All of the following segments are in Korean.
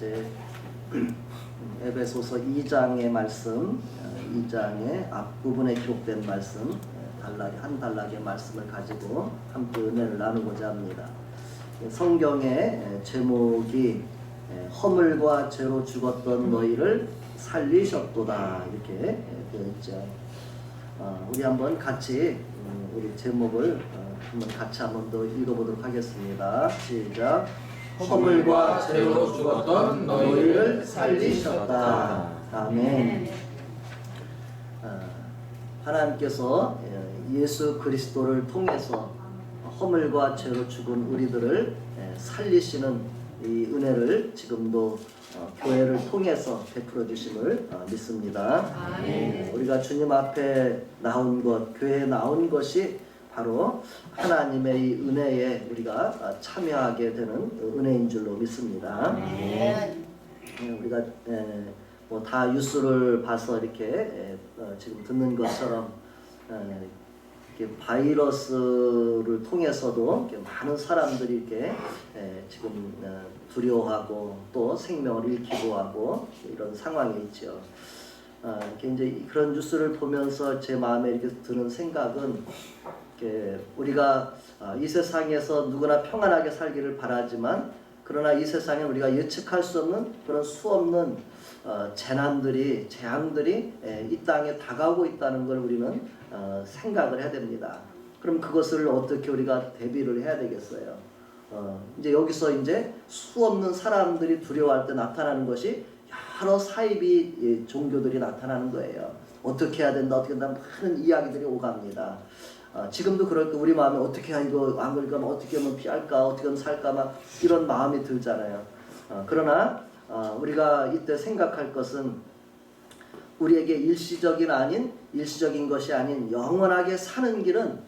이제 에베소서 2장의 말씀, 2장의 앞부분에 기록된 말씀, 한 단락의 말씀을 가지고 함께 은혜를 나누고자 합니다. 성경의 제목이 허물과 죄로 죽었던 너희를 살리셨도다 이렇게 되어 있죠. 우리 한번 같이 우리 제목을 한번 더 읽어보도록 하겠습니다. 시작. 허물과 죄로 죽었던 너희를 살리셨다. 아멘. 하나님께서 예수 그리스도를 통해서 허물과 죄로 죽은 우리들을 살리시는 이 은혜를 지금도 교회를 통해서 베풀어 주심을 믿습니다. 우리가 주님 앞에 나온 것, 교회에 나온 것이 바로 하나님의 이 은혜에 우리가 참여하게 되는 은혜인 줄로 믿습니다. 우리가 뭐 다 뉴스를 봐서 이렇게 지금 듣는 것처럼 이렇게 바이러스를 통해서도 이렇게 많은 사람들이 이렇게 지금 두려워하고 또 생명을 잃기도 하고 이런 상황에 있죠. 이제 그런 뉴스를 보면서 제 마음에 이렇게 드는 생각은 우리가 이 세상에서 누구나 평안하게 살기를 바라지만 그러나 이 세상에 우리가 예측할 수 없는 그런 수없는 재난들이 재앙들이 이 땅에 다가오고 있다는 걸 우리는 생각을 해야 됩니다. 그럼 그것을 어떻게 우리가 대비를 해야 되겠어요? 이제 여기서 이제 수없는 사람들이 두려워할 때 나타나는 것이 여러 사이비 종교들이 나타나는 거예요. 어떻게 해야 된다, 어떻게 된다, 많은 이야기들이 오갑니다. 지금도 그럴 때 우리 마음에 어떻게 해야 이거 안 그러니까 어떻게 하면 피할까, 어떻게 하면 살까 막 이런 마음이 들잖아요. 그러나 우리가 이때 생각할 것은 우리에게 일시적인 것이 아닌 영원하게 사는 길은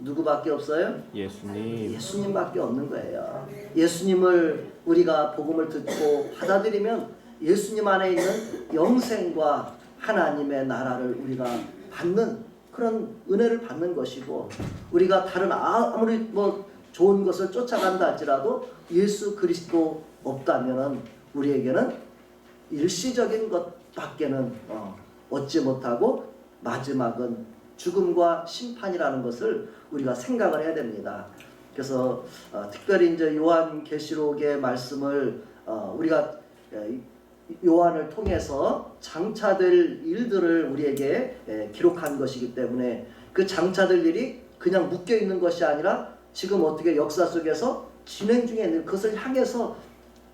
누구밖에 없어요? 예수님밖에 없는 거예요. 예수님을 우리가 복음을 듣고 받아들이면 예수님 안에 있는 영생과 하나님의 나라를 우리가 받는 그런 은혜를 받는 것이고, 우리가 다른 아무리 뭐 좋은 것을 쫓아간다 할지라도 예수 그리스도 없다면은 우리에게는 일시적인 것밖에는 얻지 못하고 마지막은 죽음과 심판이라는 것을 우리가 생각을 해야 됩니다. 그래서 특별히 이제 요한계시록의 말씀을 우리가 요한을 통해서 장차될 일들을 우리에게 기록한 것이기 때문에 그 장차될 일이 그냥 묶여 있는 것이 아니라 지금 어떻게 역사 속에서 진행 중에 있는 그것을 향해서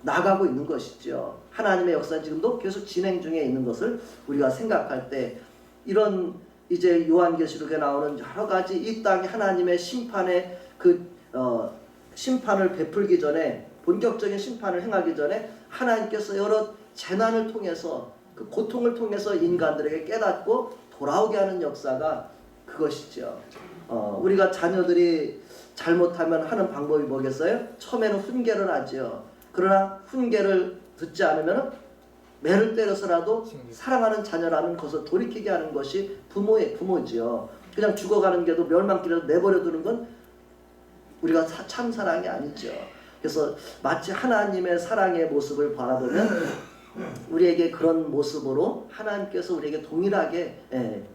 나가고 있는 것이죠. 하나님의 역사는 지금도 계속 진행 중에 있는 것을 우리가 생각할 때 이런 이제 요한계시록에 나오는 여러 가지 이 땅에 하나님의 심판의 심판을 베풀기 전에, 본격적인 심판을 행하기 전에 하나님께서 여러 재난을 통해서 그 고통을 통해서 인간들에게 깨닫고 돌아오게 하는 역사가 그것이죠. 우리가 자녀들이 잘못하면 하는 방법이 뭐겠어요? 처음에는 훈계를 하죠. 그러나 훈계를 듣지 않으면 매를 때려서라도 사랑하는 자녀라면 그것을 돌이키게 하는 것이 부모지요. 그냥 죽어가는 게도 멸망길에서 내버려 두는 건 우리가 참 사랑이 아니죠. 그래서 마치 하나님의 사랑의 모습을 바라보면 우리에게 그런 모습으로 하나님께서 우리에게 동일하게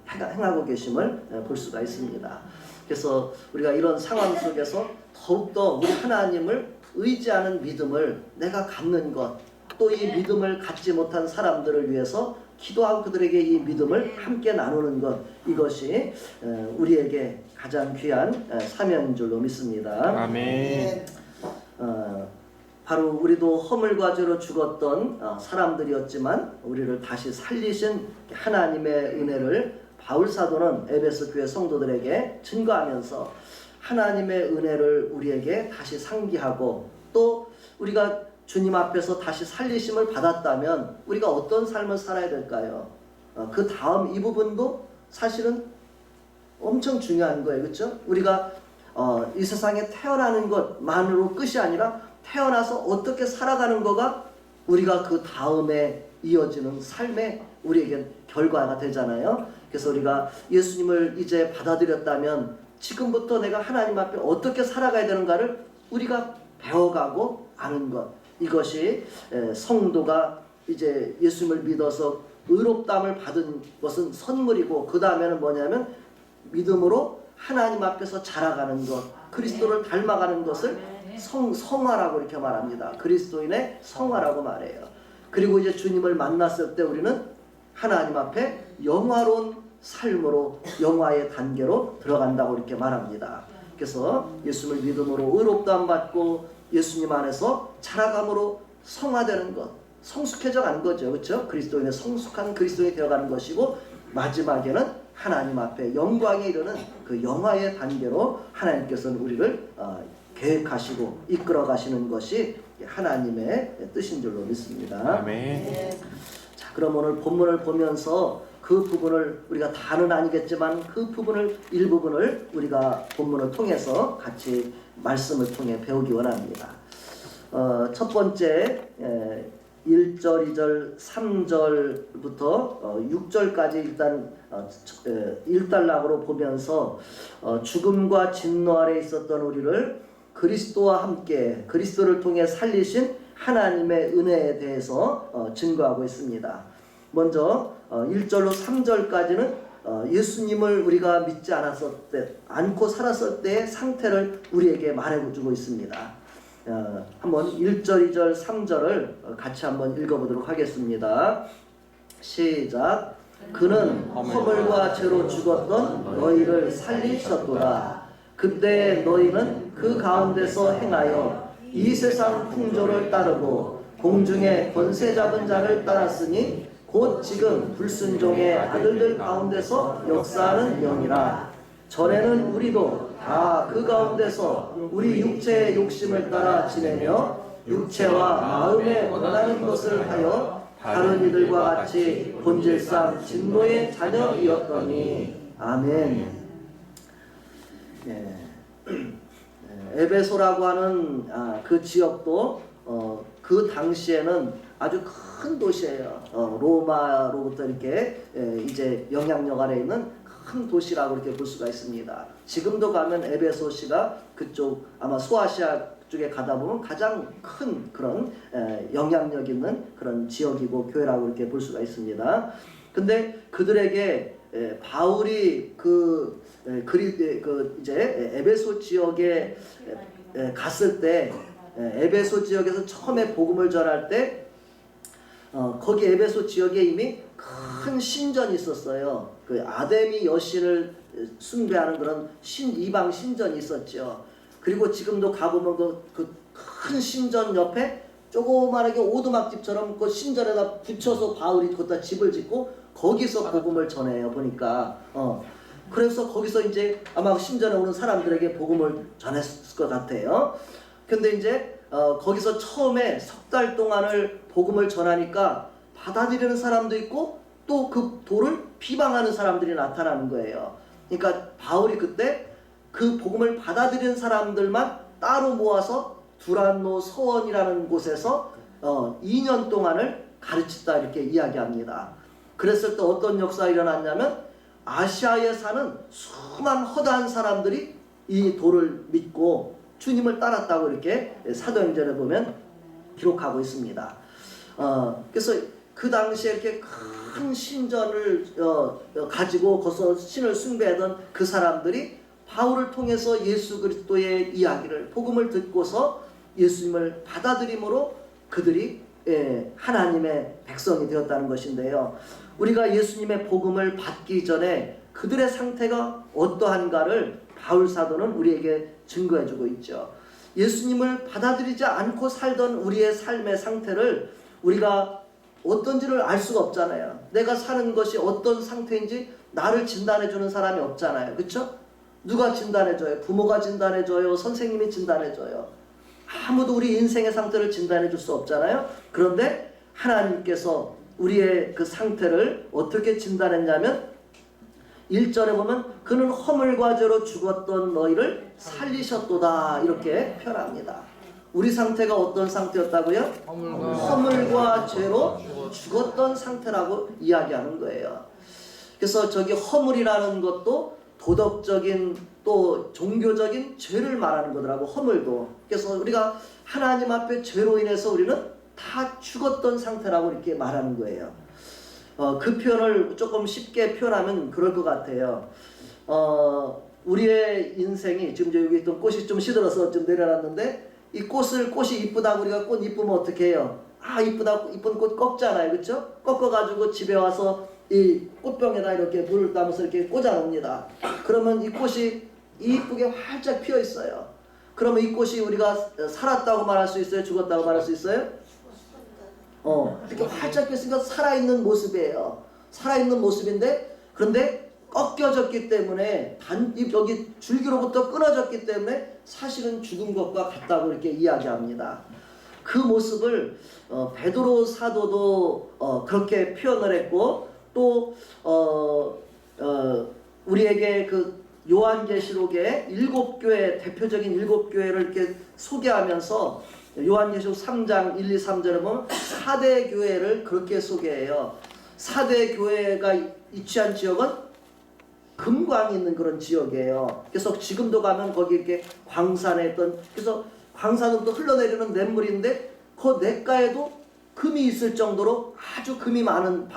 행하고 계심을 볼 수가 있습니다. 그래서 우리가 이런 상황 속에서 더욱더 우리 하나님을 의지하는 믿음을 내가 갖는 것, 또 이 믿음을 갖지 못한 사람들을 위해서 기도하고 그들에게 이 믿음을 함께 나누는 것, 이것이 우리에게 가장 귀한 사명인 줄로 믿습니다. 아멘. 바로 우리도 허물과 죄로 죽었던 사람들이었지만 우리를 다시 살리신 하나님의 은혜를 바울 사도는 에베소 교회 성도들에게 증거하면서 하나님의 은혜를 우리에게 다시 상기하고, 또 우리가 주님 앞에서 다시 살리심을 받았다면 우리가 어떤 삶을 살아야 될까요? 그 다음 이 부분도 사실은 엄청 중요한 거예요. 그렇죠? 우리가 이 세상에 태어나는 것만으로 끝이 아니라 태어나서 어떻게 살아가는 거가 우리가 그 다음에 이어지는 삶의 우리에게 결과가 되잖아요. 그래서 우리가 예수님을 이제 받아들였다면 지금부터 내가 하나님 앞에 어떻게 살아가야 되는가를 우리가 배워가고 아는 것, 이것이 성도가 이제 예수님을 믿어서 의롭다함을 받은 것은 선물이고, 그 다음에는 뭐냐면 믿음으로 하나님 앞에서 자라가는 것, 그리스도를 닮아가는 것을 성화라고 이렇게 말합니다. 그리스도인의 성화라고 말해요. 그리고 이제 주님을 만났을 때 우리는 하나님 앞에 영화로운 삶으로, 영화의 단계로 들어간다고 이렇게 말합니다. 그래서 예수님을 믿음으로 의롭다함 받고 예수님 안에서 자라감으로 성화되는 것, 성숙해져 가는 거죠. 그렇죠? 그리스도인의 성숙한 그리스도인이 되어가는 것이고, 마지막에는 하나님 앞에 영광에 이르는 그 영화의 단계로 하나님께서는 우리를 계획하시고 이끌어 가시는 것이 하나님의 뜻인 줄로 믿습니다. 아멘. 자, 그럼 오늘 본문을 보면서 그 부분을 우리가 다는 아니겠지만 그 부분을, 일부분을 우리가 본문을 통해서 같이 말씀을 통해 배우기 원합니다. 첫 번째 1절, 2절, 3절부터 6절까지 일단 일단락으로 보면서 죽음과 진노 아래 있었던 우리를 그리스도와 함께 그리스도를 통해 살리신 하나님의 은혜에 대해서 증거하고 있습니다. 먼저 1절로 3절까지는 예수님을 우리가 믿지 않고 살았을 때의 상태를 우리에게 말해주고 있습니다. 한번 1절, 2절, 3절을 같이 한번 읽어보도록 하겠습니다. 시작. 그는 허물과 죄로 죽었던 너희를 살리셨도다. 그때 너희는 그 가운데서 행하여 이 세상 풍조를 따르고 공중의 권세 잡은 자를 따랐으니 곧 지금 불순종의 아들들 가운데서 역사하는 영이라. 전에는 우리도 다 그 가운데서 우리 육체의 욕심을 따라 지내며 육체와 마음에 원하는 것을 하여 다른 이들과 같이 본질상 진노의 자녀이었더니. 아멘. 에베소라고 하는 그 지역도 그 당시에는 아주 큰 도시예요. 로마로부터 이렇게 이제 영향력 아래 있는 큰 도시라고 이렇게 볼 수가 있습니다. 지금도 가면 에베소시가 그쪽 아마 소아시아 쪽에 가다 보면 가장 큰 그런 영향력 있는 그런 지역이고 교회라고 이렇게 볼 수가 있습니다. 근데 그들에게 바울이 이제 에베소 지역에 갔을 때, 에베소 지역에서 처음에 복음을 전할 때 거기 에베소 지역에 이미 큰 신전이 있었어요. 그 아데미 여신을 숭배하는 그런 이방 신전이 있었죠. 그리고 지금도 가보면 그 큰 신전 옆에 조그만하게 오두막집처럼 그 신전에다 붙여서 바울이 거기다 집을 짓고 거기서 복음을 전해요. 보니까 그래서 거기서 이제 아마 신전에 오는 사람들에게 복음을 전했을 것 같아요. 근데 이제 거기서 처음에 석 달 동안을 복음을 전하니까 받아들이는 사람도 있고 또 그 도를 비방하는 사람들이 나타나는 거예요. 그러니까 바울이 그때 그 복음을 받아들이는 사람들만 따로 모아서 두란노 서원이라는 곳에서 2년 동안을 가르쳤다 이렇게 이야기합니다. 그랬을 때 어떤 역사가 일어났냐면 아시아에 사는 수많은 허다한 사람들이 이 도를 믿고 주님을 따랐다고 이렇게 사도행전에 보면 기록하고 있습니다. 그래서 그 당시에 이렇게 큰 신전을 가지고 거기서 신을 숭배하던 그 사람들이 바울을 통해서 예수 그리스도의 이야기를 복음을 듣고서 예수님을 받아들임으로 그들이 하나님의 백성이 되었다는 것인데요. 우리가 예수님의 복음을 받기 전에 그들의 상태가 어떠한가를 바울 사도는 우리에게 증거해주고 있죠. 예수님을 받아들이지 않고 살던 우리의 삶의 상태를 우리가 어떤지를 알 수가 없잖아요. 내가 사는 것이 어떤 상태인지 나를 진단해주는 사람이 없잖아요. 그렇죠? 누가 진단해줘요? 부모가 진단해줘요? 선생님이 진단해줘요? 아무도 우리 인생의 상태를 진단해줄 수 없잖아요. 그런데 하나님께서 우리의 그 상태를 어떻게 진단했냐면 1절에 보면 그는 허물과 죄로 죽었던 너희를 살리셨도다 이렇게 표현합니다. 우리 상태가 어떤 상태였다고요? 허물과 죄로 죽었던 상태라고 이야기하는 거예요. 그래서 저기 허물이라는 것도 도덕적인 또 종교적인 죄를 말하는 거더라고. 허물도. 그래서 우리가 하나님 앞에 죄로 인해서 우리는 다 죽었던 상태라고 이렇게 말하는 거예요. 그 표현을 조금 쉽게 표현하면 그럴 것 같아요. 우리의 인생이 지금 여기 있던 꽃이 좀 시들어서 좀 내려놨는데, 이 꽃이 이쁘다고 우리가 꽃 이쁘면 어떻게 해요? 아, 이쁘다, 이쁜 꽃 꺾잖아요. 그렇죠? 꺾어가지고 집에 와서 이 꽃병에다 이렇게 물을 담아서 이렇게 꽂아 놓습니다. 그러면 이 꽃이 이쁘게 활짝 피어 있어요. 그러면 이 꽃이 우리가 살았다고 말할 수 있어요? 죽었다고 말할 수 있어요? 이렇게 활짝 피었으니까 살아있는 모습이에요. 살아있는 모습인데, 그런데 꺾여졌기 때문에 여기 줄기로부터 끊어졌기 때문에 사실은 죽은 것과 같다고 이렇게 이야기합니다. 그 모습을 베드로 사도도 그렇게 표현을 했고, 또 우리에게 그 요한계시록의 7교회, 대표적인 7교회를 이렇게 소개하면서 요한계시록 3장 1, 2, 3절에 보면 4대 교회를 그렇게 소개해요. 4대 교회가 위치한 지역은 금광이 있는 그런 지역이에요. 그래서 지금도 가면 거기 이렇게 광산에 있던, 그래서 광산은 또 흘러내리는 냇물인데 그 냇가에도 금이 있을 정도로 아주 금이 많은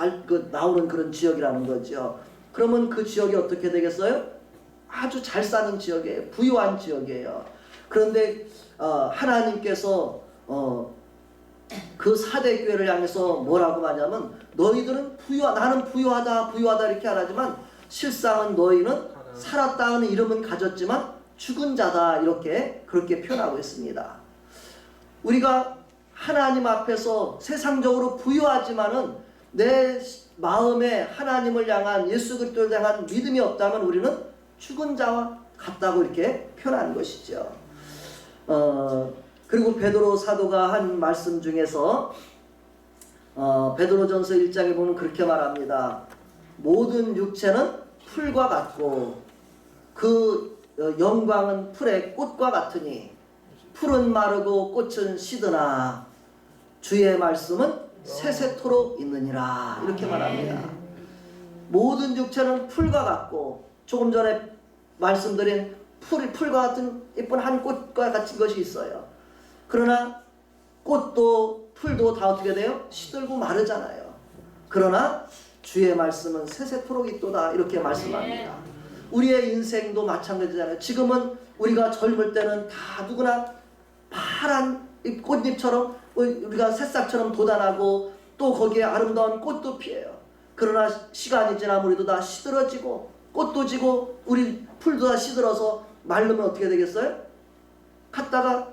나오는 그런 지역이라는 거죠. 그러면 그 지역이 어떻게 되겠어요? 아주 잘 사는 지역이에요. 부유한 지역이에요. 그런데 하나님께서 그 4대 교회를 향해서 뭐라고 하냐면, 너희들은 나는 부유하다 이렇게 하지만 실상은 너희는 살았다 하는 이름은 가졌지만 죽은 자다, 그렇게 표현하고 있습니다. 우리가 하나님 앞에서 세상적으로 부유하지만은 내 마음에 하나님을 향한, 예수 그리스도를 향한 믿음이 없다면 우리는 죽은 자와 같다고 이렇게 표현하는 것이죠. 그리고 베드로 사도가 한 말씀 중에서 베드로전서 1장에 보면 그렇게 말합니다. 모든 육체는 풀과 같고 그 영광은 풀의 꽃과 같으니 풀은 마르고 꽃은 시드나 주의 말씀은 세세토록 있느니라, 이렇게 말합니다. 모든 육체는 풀과 같고, 조금 전에 말씀드린 풀과 같은 예쁜 한 꽃과 같은 것이 있어요. 그러나 꽃도 풀도 다 어떻게 돼요? 시들고 마르잖아요. 그러나 주의 말씀은 세세토록 있도다, 이렇게 말씀합니다. 우리의 인생도 마찬가지잖아요. 지금은 우리가 젊을 때는 다 누구나 파란 꽃잎처럼, 우리가 새싹처럼 돋아나고 또 거기에 아름다운 꽃도 피어요. 그러나 시간이 지나면 우리도 다 시들어지고 꽃도 지고 우리 풀도 다 시들어서 마르면 어떻게 되겠어요? 갖다가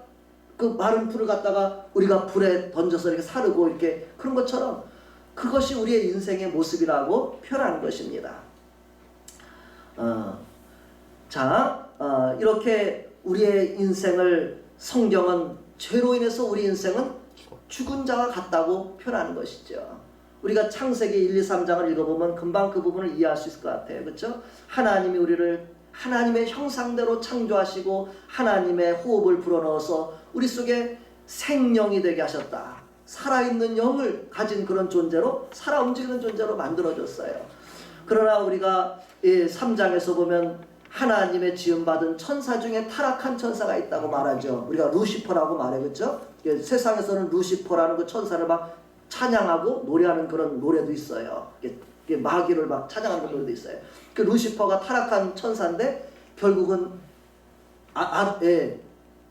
그 마른 풀을 갖다가 우리가 불에 던져서 이렇게 사르고 이렇게 그런 것처럼, 그것이 우리의 인생의 모습이라고 표현하는 것입니다. 이렇게 우리의 인생을 성경은 죄로 인해서 우리 인생은 죽은 자와 같다고 표현하는 것이죠. 우리가 창세기 1, 2, 3장을 읽어보면 금방 그 부분을 이해할 수 있을 것 같아요. 그렇죠? 하나님이 우리를 하나님의 형상대로 창조하시고 하나님의 호흡을 불어넣어서 우리 속에 생명이 되게 하셨다. 살아있는 영을 가진 그런 존재로, 살아 움직이는 존재로 만들어줬어요. 그러나 우리가 3장에서 보면 하나님의 지음받은 천사 중에 타락한 천사가 있다고 말하죠. 우리가 루시퍼라고 말해, 그렇죠? 세상에서는 루시퍼라는 그 천사를 막 찬양하고 노래하는 그런 노래도 있어요. 마귀를 막 찬양하는 노래도 있어요. 그 루시퍼가 타락한 천사인데 결국은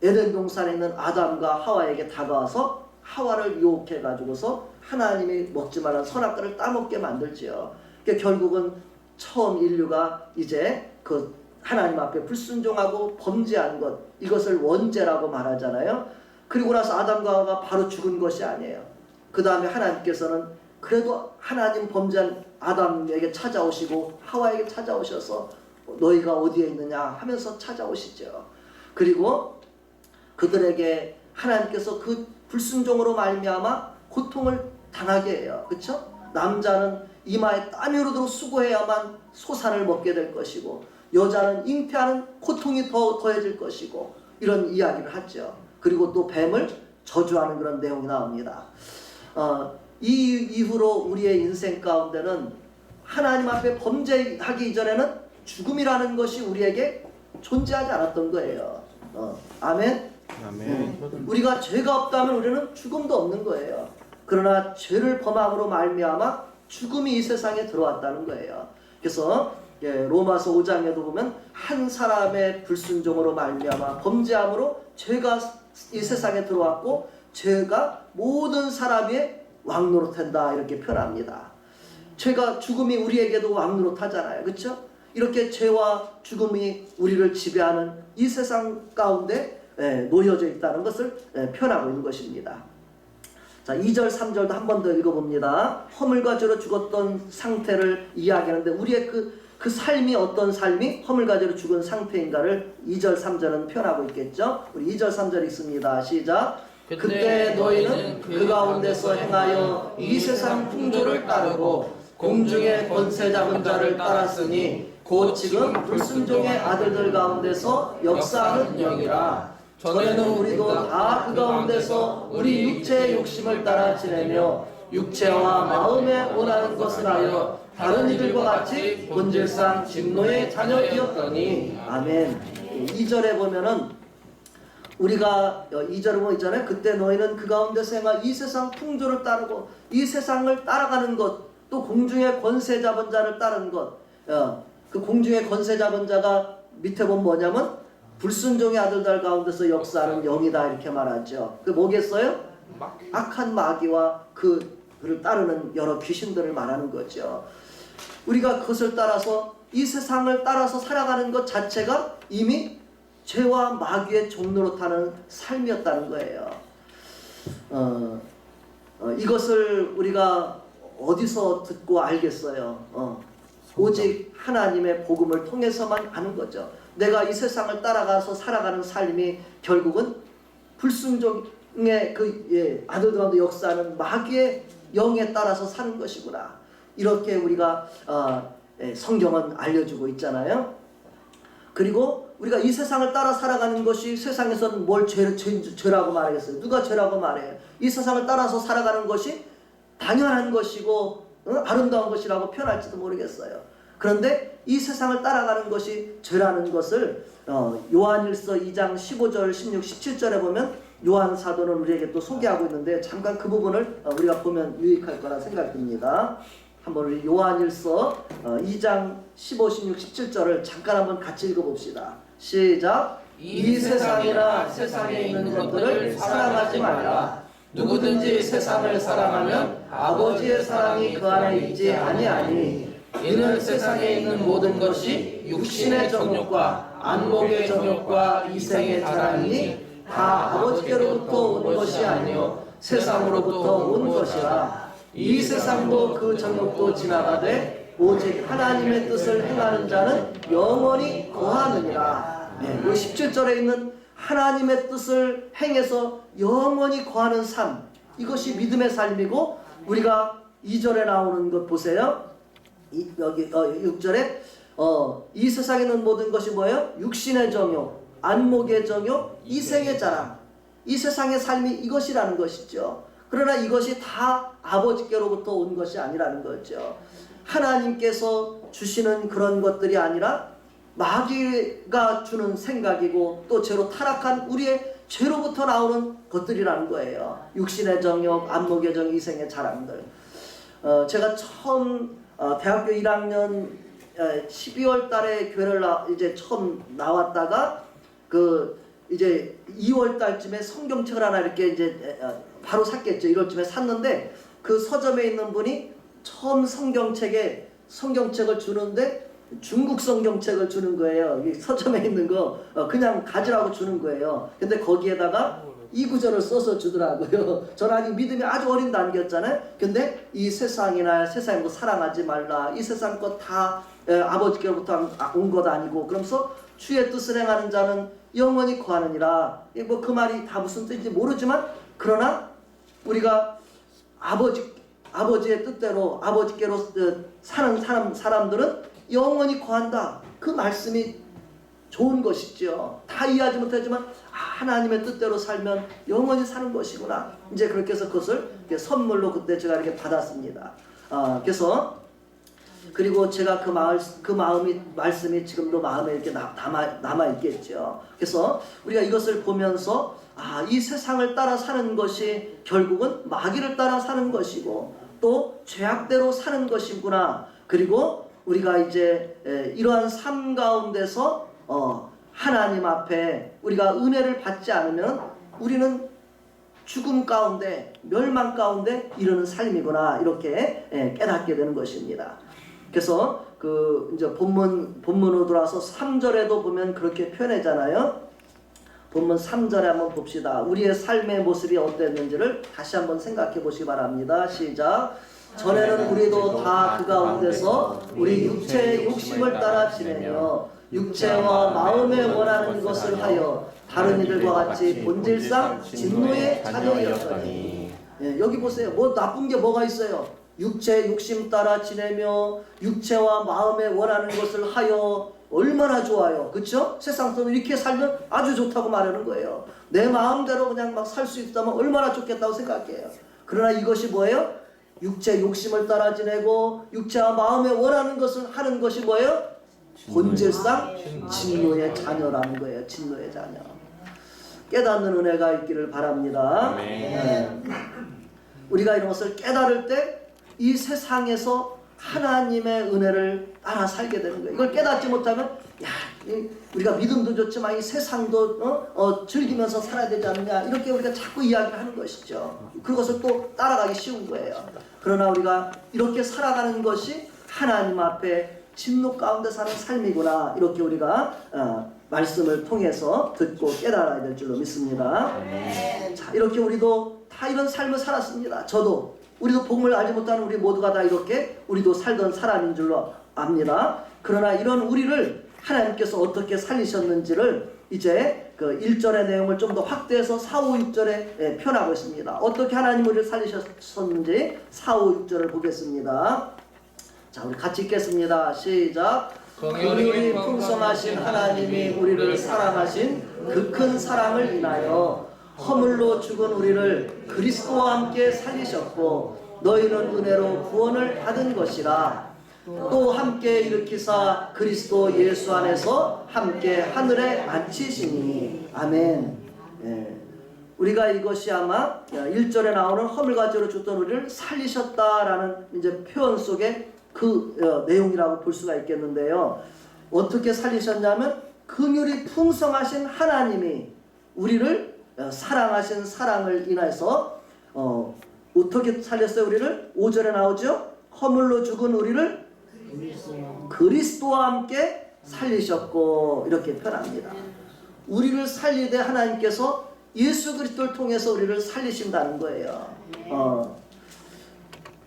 에덴 동산에 있는 아담과 하와에게 다가와서 하와를 유혹해 가지고서 하나님이 먹지 말란 선악과를 따먹게 만들지요. 그러니까 결국은 처음 인류가 이제 그 하나님 앞에 불순종하고 범죄한 것, 이것을 원죄라고 말하잖아요. 그리고 나서 아담과 하와가 바로 죽은 것이 아니에요. 그 다음에 하나님께서는 그래도 하나님 범죄한 아담에게 찾아오시고 하와에게 찾아오셔서 너희가 어디에 있느냐 하면서 찾아오시죠. 그리고 그들에게 하나님께서 그 불순종으로 말미암아 고통을 당하게 해요. 그렇죠? 남자는 이마에 땀이 흐르도록 수고해야만 소산을 먹게 될 것이고, 여자는 잉태하는 고통이 더해질 것이고, 이런 이야기를 하죠. 그리고 또 뱀을 저주하는 그런 내용이 나옵니다. 이 이후로 우리의 인생 가운데는 하나님 앞에 범죄하기 이전에는 죽음이라는 것이 우리에게 존재하지 않았던 거예요. 아멘. 아멘. 우리가 죄가 없다면 우리는 죽음도 없는 거예요. 그러나 죄를 범함으로 말미암아 죽음이 이 세상에 들어왔다는 거예요. 그래서 로마서 5장에도 보면 한 사람의 불순종으로 말미암아 범죄함으로 죄가 이 세상에 들어왔고 죄가 모든 사람 위에 왕노릇한다 이렇게 표현합니다. 죄가 죽음이 우리에게도 왕노릇하잖아요. 그렇죠? 이렇게 죄와 죽음이 우리를 지배하는 이 세상 가운데 놓여져 있다는 것을 표현하고 있는 것입니다. 자, 2절 3절도 한 번 더 읽어봅니다. 허물과 죄로 죽었던 상태를 이야기하는데 우리의 그 삶이 어떤 삶이 허물과 죄로 죽은 상태인가를 2절 3절은 표현하고 있겠죠. 우리 2절 3절 읽습니다. 시작. 그때 너희는 그 가운데서 행하여 이 세상 풍조를 따르고 공중의 권세 잡은 자를 따랐으니 곧 지금 불순종의 아들들 가운데서 역사하는 영이라. 전에는 우리도 다 그 가운데서 우리 육체의 욕심을 따라 지내며 육체와 마음에 원하는 것을 하여 다른 이들과 같이 본질상 진노의 자녀이었더니. 아멘. 2절에 보면은 우리가 2절에 보면 있잖아요. 그때 너희는 그 가운데서 행하 이 세상 풍조를 따르고 이 세상을 따라가는 것, 또 공중의 권세 잡은 자를 따르는 것. 그 공중의 권세 잡은 자가 밑에 보면 뭐냐면 불순종의 아들들 가운데서 역사하는 영이다 이렇게 말하죠. 그 뭐겠어요? 악한 마귀와 그를 따르는 여러 귀신들을 말하는 거죠. 우리가 그것을 따라서 이 세상을 따라서 살아가는 것 자체가 이미 죄와 마귀의 종노릇하는 삶이었다는 거예요. 이것을 우리가 어디서 듣고 알겠어요? 오직 하나님의 복음을 통해서만 아는 거죠. 내가 이 세상을 따라가서 살아가는 삶이 결국은 불순종의 아들들 가운데 역사하는 마귀의 영에 따라서 사는 것이구나. 이렇게 우리가 성경은 알려주고 있잖아요. 그리고 우리가 이 세상을 따라 살아가는 것이 세상에서는 뭘 죄라고 말하겠어요? 누가 죄라고 말해요? 이 세상을 따라서 살아가는 것이 당연한 것이고 아름다운 것이라고 표현할지도 모르겠어요. 그런데 이 세상을 따라가는 것이 죄라는 것을 요한일서 2장 15절, 16, 17절에 보면 요한 사도는 우리에게 또 소개하고 있는데 잠깐 그 부분을 우리가 보면 유익할 거라 생각됩니다. 한번 우리 요한일서 2장 15, 16, 17절을 잠깐 한번 같이 읽어봅시다. 시작. 이 세상이나 세상에 있는 것들을 사랑하지 말라. 누구든지 세상을 사랑하면 아버지의 사랑이 그 안에 있지 아니하니. 이는 세상에 있는 모든 것이 육신의 정욕과 안목의 정욕과 이생의 자랑이니 다 아버지께로부터 온 것이 아니요 세상으로부터 온 것이라. 이 세상도 그 정욕도 지나가되 오직 하나님의 뜻을 행하는 자는 영원히 거하느니라. 17절에 있는 하나님의 뜻을 행해서 영원히 거하는 삶, 이것이 믿음의 삶이고, 우리가 2절에 나오는 것 보세요. 여기 6절에 이 세상에 있는 모든 것이 뭐예요? 육신의 정욕, 안목의 정욕, 이생의 자랑. 이 세상의 삶이 이것이라는 것이죠. 그러나 이것이 다 아버지께로부터 온 것이 아니라는 거죠. 하나님께서 주시는 그런 것들이 아니라 마귀가 주는 생각이고 또 죄로 타락한 우리의 죄로부터 나오는 것들이라는 거예요. 육신의 정욕, 안목의 정욕, 이생의 자랑들. 제가 처음 대학교 1학년 12월 달에 교회를 이제 처음 나왔다가 이제 2월 달쯤에 성경책을 하나 이렇게 이제 바로 샀겠죠. 1월쯤에 샀는데 그 서점에 있는 분이 처음 성경책을 주는데 중국 성경책을 주는 거예요. 서점에 있는 거 그냥 가지라고 주는 거예요. 근데 거기에다가 이 구절을 써서 주더라고요. 저는 아직 믿음이 아주 어린 단계였잖아요. 근데 이 세상이나 세상의 것 사랑하지 말라. 이 세상 것 다 아버지께로부터 온 것 아니고, 그러면서 주의 뜻을 행하는 자는 영원히 거하느니라. 뭐 그 말이 다 무슨 뜻인지 모르지만, 그러나 우리가 아버지의 뜻대로 아버지께로 사는 사람들은 영원히 거한다. 그 말씀이 좋은 것이죠. 다 이해하지 못하지만 하나님의 뜻대로 살면 영원히 사는 것이구나. 이제 그렇게 해서 그것을 선물로 그때 제가 이렇게 받았습니다. 그래서 그리고 제가 그 말씀이 지금도 마음에 이렇게 남아 있겠죠. 그래서 우리가 이것을 보면서 이 세상을 따라 사는 것이 결국은 마귀를 따라 사는 것이고 또 죄악대로 사는 것이구나. 그리고 우리가 이제 이러한 삶 가운데서 하나님 앞에 우리가 은혜를 받지 않으면 우리는 죽음 가운데 멸망 가운데 이르는 삶이구나, 이렇게 깨닫게 되는 것입니다. 그래서 그 이제 본문으로 돌아서 3절에도 보면 그렇게 표현하잖아요. 본문 3절에 한번 봅시다. 우리의 삶의 모습이 어땠는지를 다시 한번 생각해 보시기 바랍니다. 시작. 전에는 우리도 다 그 가운데서 우리 육체의 욕심을 따라 지내며 육체와 마음에 원하는 것을 하여 다른 이들과 같이 본질상 진노의 자녀였더니. 여기 보세요. 뭐 나쁜 게 뭐가 있어요? 육체의 욕심 따라 지내며 육체와 마음에 원하는 것을 하여. 얼마나 좋아요. 그렇죠? 세상 사람 이렇게 살면 아주 좋다고 말하는 거예요. 내 마음대로 그냥 막 살 수 있다면 얼마나 좋겠다고 생각해요. 그러나 이것이 뭐예요? 육체 욕심을 따라 지내고 육체와 마음에 원하는 것을 하는 것이 뭐예요? 본질상 진노의 자녀라는 거예요. 진노의 자녀. 깨닫는 은혜가 있기를 바랍니다. 우리가 이런 것을 깨달을 때 이 세상에서 하나님의 은혜를 따라 살게 되는 거예요. 이걸 깨닫지 못하면 우리가 믿음도 좋지만 이 세상도 즐기면서 살아야 되지 않느냐, 이렇게 우리가 자꾸 이야기를 하는 것이죠. 그것을 또 따라가기 쉬운 거예요. 그러나 우리가 이렇게 살아가는 것이 하나님 앞에 진노 가운데 사는 삶이구나, 이렇게 우리가 말씀을 통해서 듣고 깨달아야 될 줄로 믿습니다. 자, 이렇게 우리도 다 이런 삶을 살았습니다. 우리도 복음을 알지 못하는 우리 모두가 다 이렇게 우리도 살던 사람인 줄로 압니다. 그러나 이런 우리를 하나님께서 어떻게 살리셨는지를 이제 그 1절의 내용을 좀 더 확대해서 4, 5, 6절에 표현하고 있습니다. 어떻게 하나님 우리를 살리셨는지 4, 5, 6절을 보겠습니다. 자, 우리 같이 읽겠습니다. 시작. 긍휼이 풍성하신 하나님이 우리를 사랑하신 그 큰 사랑을 인하여 허물로 죽은 우리를 그리스도와 함께 살리셨고 너희는 은혜로 구원을 받은 것이라. 또 함께 일으키사 그리스도 예수 안에서 함께 하늘에 앉히시니. 아멘. 우리가 이것이 아마 1절에 나오는 허물과 죄로 죽던 우리를 살리셨다라는 이제 표현 속에 그 내용이라고 볼 수가 있겠는데요. 어떻게 살리셨냐면 긍휼이 풍성하신 하나님이 우리를 사랑하신 사랑을 인해서 어떻게 살렸어요? 우리를 5절에 나오죠. 허물로 죽은 우리를 그리스도와 함께 살리셨고, 이렇게 표현합니다. 우리를 살리되 하나님께서 예수 그리스도를 통해서 우리를 살리신다는 거예요.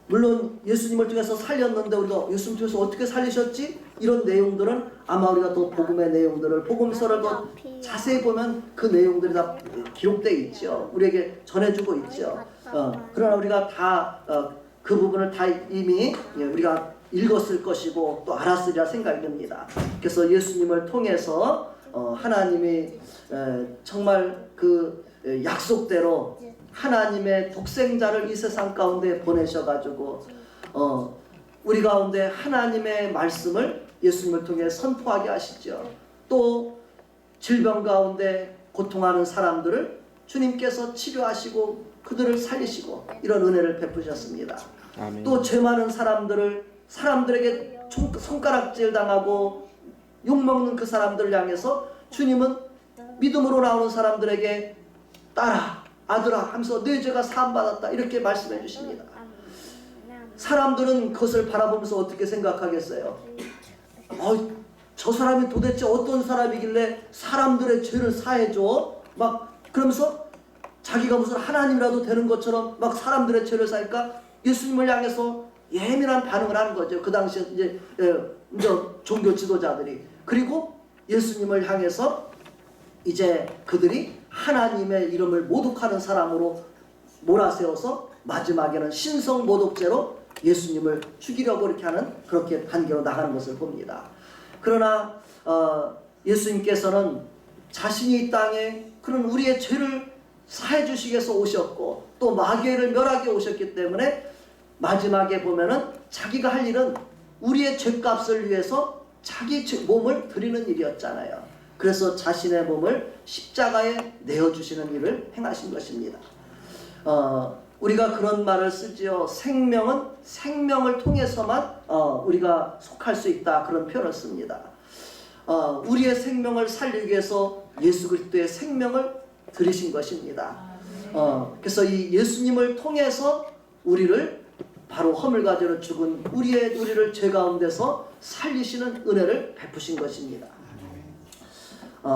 물론 예수님을 통해서 살렸는데 우리가 예수님 통해서 어떻게 살리셨지? 이런 내용들은 아마 우리가 또 복음의 내용들을, 복음서를 더 자세히 보면 그 내용들이 다 기록되어 있죠. 우리에게 전해주고 있죠. 그러나 우리가 다 그 부분을 다 이미 우리가 읽었을 것이고 또 알았으리라 생각이 듭니다. 그래서 예수님을 통해서 하나님이 정말 그 약속대로 하나님의 독생자를 이 세상 가운데 보내셔가지고 우리 가운데 하나님의 말씀을 예수님을 통해 선포하게 하시죠. 또 질병 가운데 고통하는 사람들을 주님께서 치료하시고 그들을 살리시고 이런 은혜를 베푸셨습니다. 아멘. 또 죄 많은 사람들에게 손가락질 당하고 욕먹는 그 사람들을 향해서 주님은 믿음으로 나오는 사람들에게 딸아, 아들아 하면서 내 죄가 사함받았다, 이렇게 말씀해 주십니다. 사람들은 그것을 바라보면서 어떻게 생각하겠어요? 저 사람이 도대체 어떤 사람이길래 사람들의 죄를 사해줘? 막 그러면서 자기가 무슨 하나님이라도 되는 것처럼 막 사람들의 죄를 사니까 예수님을 향해서 예민한 반응을 하는 거죠. 그 당시에 이제 종교 지도자들이. 그리고 예수님을 향해서 이제 그들이 하나님의 이름을 모독하는 사람으로 몰아세워서 마지막에는 신성모독죄로 예수님을 죽이려고 이렇게 하는, 그렇게 판결로 나가는 것을 봅니다. 그러나 예수님께서는 자신이 이 땅에 그런 우리의 죄를 사해 주시기 위해서 오셨고 또 마귀를 멸하게 오셨기 때문에 마지막에 보면은 자기가 할 일은 우리의 죄값을 위해서 자기 몸을 드리는 일이었잖아요. 그래서 자신의 몸을 십자가에 내어주시는 일을 행하신 것입니다. 우리가 그런 말을 쓰지요. 생명은 생명을 통해서만 우리가 속할 수 있다, 그런 표현을 씁니다. 우리의 생명을 살리기 위해서 예수 그리스도의 생명을 드리신 것입니다. 그래서 이 예수님을 통해서 우리를 바로 허물과 죄로 죽은 우리를 죄 가운데서 살리시는 은혜를 베푸신 것입니다.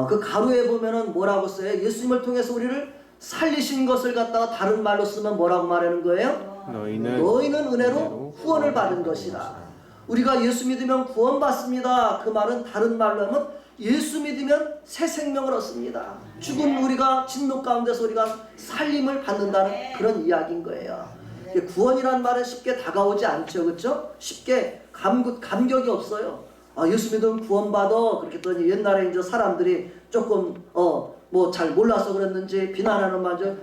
그 가루에 보면은 뭐라고 써요? 예수님을 통해서 우리를 살리신 것을 갖다가 다른 말로 쓰면 뭐라고 말하는 거예요? 너희는 은혜로 후원을 받은 것이다. 우리가 예수 믿으면 구원받습니다. 그 말은 다른 말로 하면 예수 믿으면 새 생명을 얻습니다. 죽은 우리가 진노 가운데서 우리가 살림을 받는다는 그런 이야기인 거예요. 구원이라는 말은 쉽게 다가오지 않죠, 그렇죠? 쉽게 감격이 없어요. 예수 믿으면 구원받아. 그렇게 또 옛날에 이제 사람들이 조금 뭐 잘 몰라서 그랬는지 비난하는 말죠.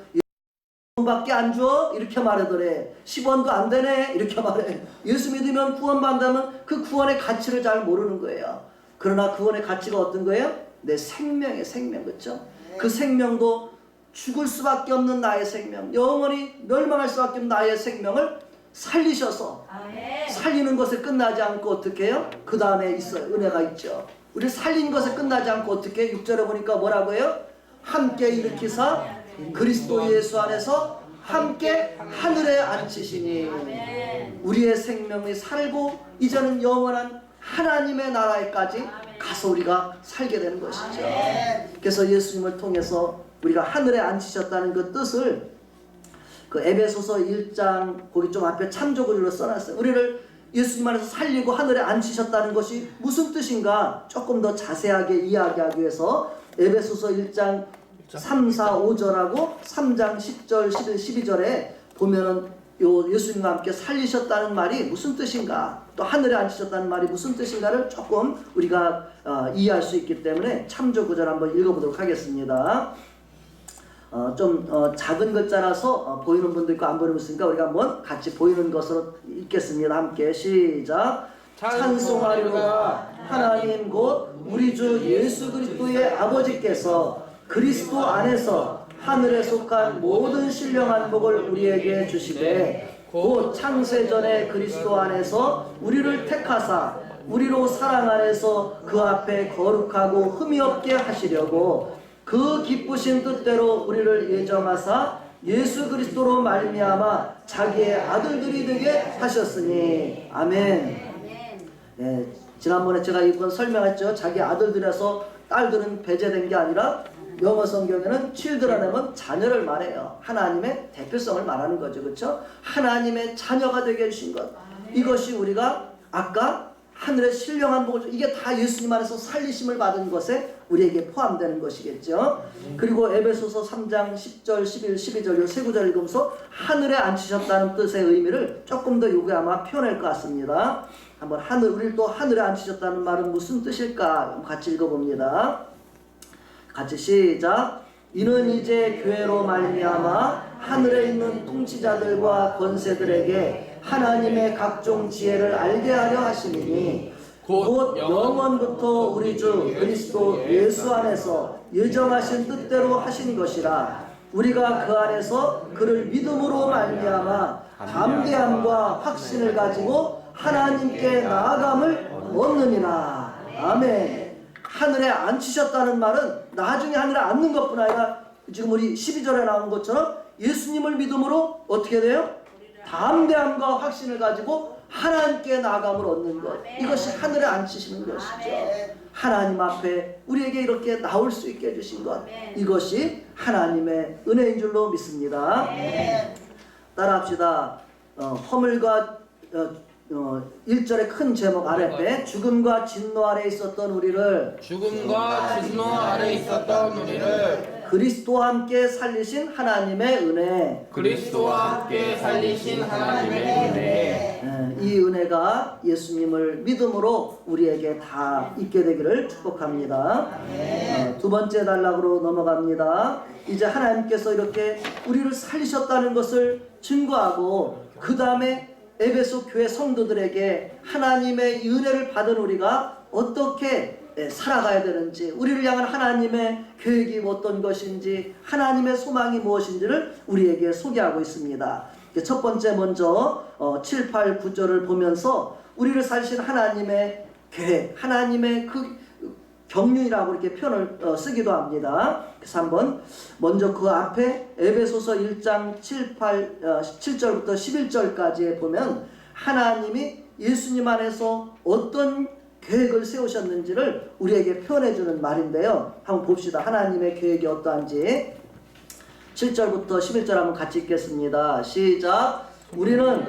구원밖에 안 줘? 이렇게 말하더래. 10원도 안 되네? 이렇게 말해. 예수 믿으면 구원받는다면 그 구원의 가치를 잘 모르는 거예요. 그러나 구원의 가치가 어떤 거예요? 내 생명의 생명, 그렇죠? 그 생명도 죽을 수밖에 없는 나의 생명, 영원히 멸망할 수밖에 없는 나의 생명을 살리셔서 살리는 것에 끝나지 않고 어떻게 해요? 그 다음에 있어요. 은혜가 있죠. 우리 살린 것에 끝나지 않고 어떻게 6절에 보니까 뭐라고 해요? 함께 일으키사 그리스도 예수 안에서 함께 하늘에 앉히시니 우리의 생명이 살고 이제는 영원한 하나님의 나라에까지 가서 우리가 살게 되는 것이죠. 그래서 예수님을 통해서 우리가 하늘에 앉히셨다는 그 뜻을 그 에베소서 1장 거기 좀 앞에 참조구절로 써놨어요. 우리를 예수님 안에서 살리고 하늘에 앉히셨다는 것이 무슨 뜻인가 조금 더 자세하게 이야기하기 위해서 에베소서 1장 3, 4, 5절하고 3장 10절, 11, 12절에 보면은 요 예수님과 함께 살리셨다는 말이 무슨 뜻인가, 또 하늘에 앉히셨다는 말이 무슨 뜻인가를 조금 우리가 이해할 수 있기 때문에 참조구절 한번 읽어보도록 하겠습니다. 작은 글자라서 보이는 분도 있고 안 보이는 분도 있으니까 우리가 한번 같이 보이는 것으로 읽겠습니다. 함께 시작. 찬송하리로다 하나님 곧 우리 주 예수 그리스도의 아버지께서 그리스도 안에서 하늘에 속한 모든 신령한 복을 우리에게 주시되 곧 창세전에 그리스도 안에서 우리를 택하사 우리로 사랑 안에서 그 앞에 거룩하고 흠이 없게 하시려고 그 기쁘신 뜻대로 우리를 예정하사 예수 그리스도로 말미암아 자기의 아들들이 되게 하셨으니 아멘. 네, 지난번에 제가 이번 설명했죠. 자기 아들들에서 딸들은 배제된 게 아니라 영어 성경에는 children 하면 자녀를 말해요. 하나님의 대표성을 말하는 거죠, 그렇죠? 하나님의 자녀가 되게 해주신 것. 이것이 우리가 아까 하늘의 신령한 복을, 이게 다 예수님 안에서 살리심을 받은 것에 우리에게 포함되는 것이겠죠. 그리고 에베소서 3장 10절, 11, 12절 요 세 구절 읽으면서 하늘에 앉히셨다는 뜻의 의미를 조금 더 요게 아마 표현할 것 같습니다. 한번 우리를 또 하늘에 앉히셨다는 말은 무슨 뜻일까 같이 읽어봅니다. 같이 시작. 이는 이제 교회로 말미암아 하늘에 있는 통치자들과 권세들에게 하나님의 각종 지혜를 알게 하려 하시니 곧 영원부터 우리 주 그리스도 예수 안에서 예정하신 뜻대로 하신 것이라. 우리가 그 안에서 그를 믿음으로 말미암아 담대함과 확신을 가지고 하나님께 나아감을 얻느니라. 아멘. 하늘에 앉히셨다는 말은 나중에 하늘에 앉는 것뿐 아니라 지금 우리 12절에 나온 것처럼 예수님을 믿음으로 어떻게 돼요? 담대함과 확신을 가지고 하나님께 나아감을 얻는 것. 이것이 하늘에 앉히시는 것이죠. 하나님 앞에 우리에게 이렇게 나올 수 있게 해주신 것. 이것이 하나님의 은혜인 줄로 믿습니다. 따라합시다. 허물과 1절의 큰 제목 아랫배 죽음과 진노 아래 있었던 우리를 그리스도와 함께 살리신 하나님의 은혜. 이 은혜가 예수님을 믿음으로 우리에게 다 있게 되기를 축복합니다. 두 번째 단락으로 넘어갑니다. 이제 하나님께서 이렇게 우리를 살리셨다는 것을 증거하고 그 다음에 에베소 교회 성도들에게 하나님의 은혜를 받은 우리가 어떻게 살아가야 되는지, 우리를 향한 하나님의 계획이 어떤 것인지, 하나님의 소망이 무엇인지를 우리에게 소개하고 있습니다. 첫 번째 먼저 7, 8, 9절을 보면서 우리를 살리신 하나님의 계획, 하나님의 그 경륜이라고 이렇게 표현을 쓰기도 합니다. 그래서 한번 먼저 그 앞에 에베소서 1장 7절부터 11절까지에 보면 하나님이 예수님 안에서 어떤 계획을 세우셨는지를 우리에게 표현해 주는 말인데요. 한번 봅시다. 하나님의 계획이 어떠한지. 7절부터 11절 한번 같이 읽겠습니다. 시작. 우리는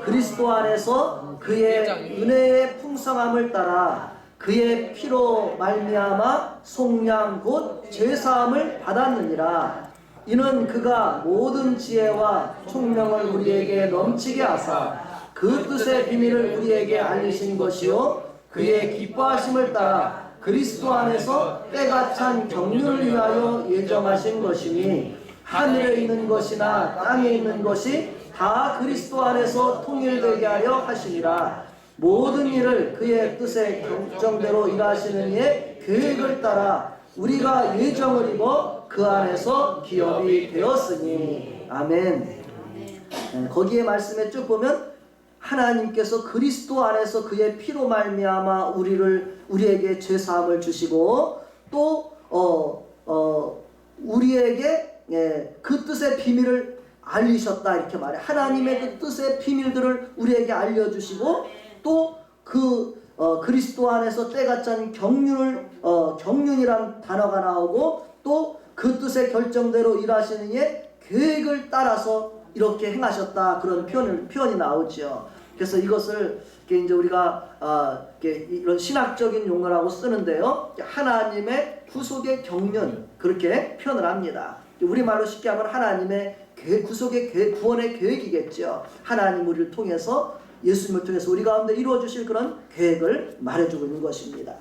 그리스도 안에서 그의 은혜의 풍성함을 따라 그의 피로 말미암아 속량 곧 죄사함을 받았느니라. 이는 그가 모든 지혜와 총명을 우리에게 넘치게 하사 그 뜻의 비밀을 우리에게 알리신 것이요 그의 기뻐하심을 따라 그리스도 안에서 때가 찬 경륜을 위하여 예정하신 것이니 하늘에 있는 것이나 땅에 있는 것이 다 그리스도 안에서 통일되게 하여 하시니라. 모든 일을 그의 뜻의 경정대로 일하시는 이의 계획을 따라 우리가 예정을 입어 그 안에서 기업이 되었으니. 아멘. 거기에 말씀에 쭉 보면 하나님께서 그리스도 안에서 그의 피로 말미암아 우리에게 죄사함을 주시고 또 우리에게 그 뜻의 비밀을 알리셨다 이렇게 말해. 하나님의 그 뜻의 비밀들을 우리에게 알려주시고 또 그리스도 안에서 때가 찬 경륜이란 단어가 나오고 또 그 뜻의 결정대로 일하시는 이의 계획을 따라서 이렇게 행하셨다 그런 표현이 나오죠. 그래서 이것을 이제 우리가 이런 신학적인 용어라고 쓰는데요. 하나님의 구속의 경륜 그렇게 표현을 합니다. 우리말로 쉽게 하면 하나님의 구속의 계획, 구원의 계획이겠죠. 하나님 우리를 통해서 예수님을 통해서 우리 가운데 이루어 주실 그런 계획을 말해주고 있는 것입니다.